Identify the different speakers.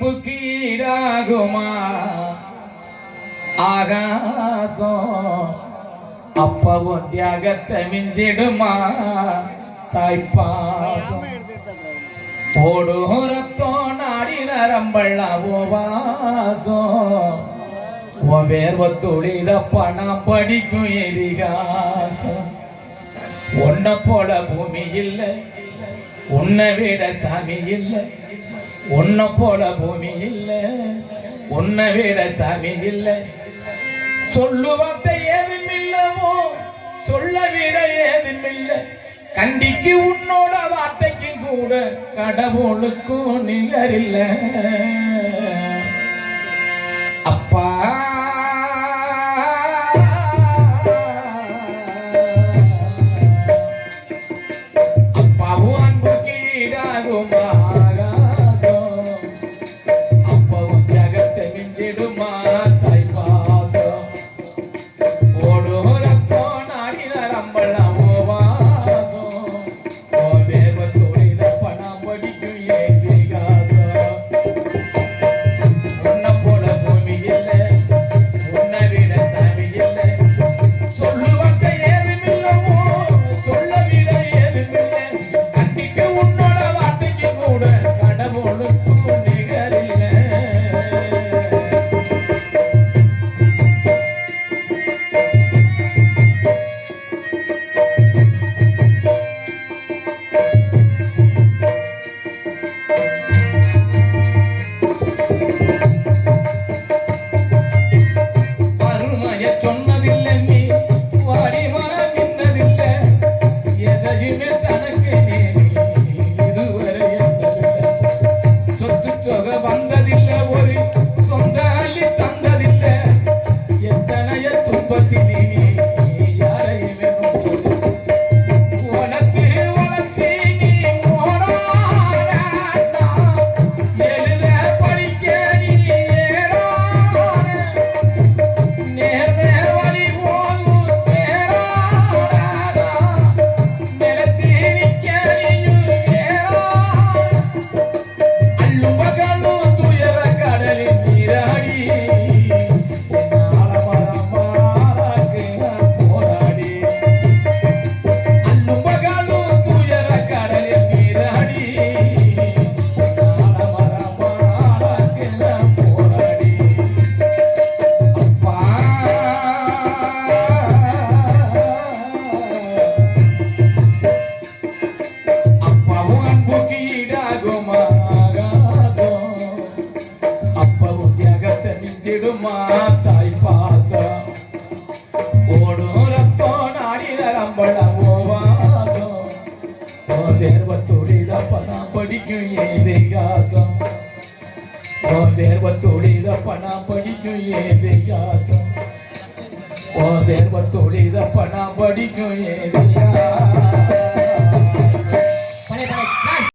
Speaker 1: அன்புக்கு ஈடாகுமா ஆகாசம் அப்பவும் தியாகத்தை மிஞ்சிடுமா தாய்ப்பாசம் ஓடுறத்தோ நாடி நரம்பள்ளாவோ வாசம் உன் வேர்வ துளிதப்பா நான் படிக்கும் இதிகாசம் உன்னை போல பூமி இல்லை உன்னை விட சாமி இல்லை உன்னை போல பூமி இல்லை உன்னை விட சாமி இல்லை சொல்லுவார்த்தை ஏதும் இல்லவோ சொல்ல விட ஏதும் இல்லை கண்டிக்கு உன்னோட வார்த்தைக்கும் கூட கடவுளுக்கும் நிகரில்லை அப்பா அப்பாவும் அன்புக்கு ஈடாகுமா அப்பாவும் தியாகத்தை மிஞ்சிடுமா தாய்ப்பாசம் ஓடும் ரத்தோ நாடி நரம்பெல்லாம் ஓவாசம் வேர்வத்தோடு இதை பணம் படிக்கும் ஏகாசம் உன்னை போல பூமி இல்லை உன்னை விட சாமி இல்லை சொல்லுவார்த்தை ஏதும் இல்லவோ சொல்ல விட ஏதும் இல்லை கண்டிக்கு உன்னோட வார்த்தைக்கு கூட கடவுளுக்கும் நிகரில்லை அருமைய சொன்னதில்லை நீ வாடி மனம் நின்னதில்லை எதையுமே தனக்கு நீ இதுவரை என்பதில்லை சொத்து சொக வந்ததில்லை ஒரு சொந்த அள்ளி தந்ததில்லை எத்தனைய துன்பத்தில் நீ யாரையுமே உனக்கு உனக்கு நீ ஓடாத எழுத படிக்க நீ ஏறாத நேர்மே வழி போகும் தேராதா நிலத்தி நிற்க நீயும் ஏறாத அள்ளும் பகலும் துயர கடலில் நீராடி ஆழமரமாக்கு நான் போராடி அள்ளும் பகலும் துயர கடலில் நீராடி ஆழமரமாக்கு நான் போராடி அப்பா அப்பாவும் அன்புக்கு ஈடாகுமா ஆகாசம் அப்பாவும் தியாகத்தை மிஞ்சிடுமா தாய்ப்பாசம் ஓடும் ரத்தோ நாடி நரம்பெல்லாம் ஓவாசம் தேர்வத்தோடு இதப்பணம் படிக்கும் ஏதிகாசம் தேர்வத்தோடு இதப்பணம் படிக்கும் ஏதிகாசம் தேர்வத்தோடு இதப்பணம் படிக்கும் ஏதிகாசம்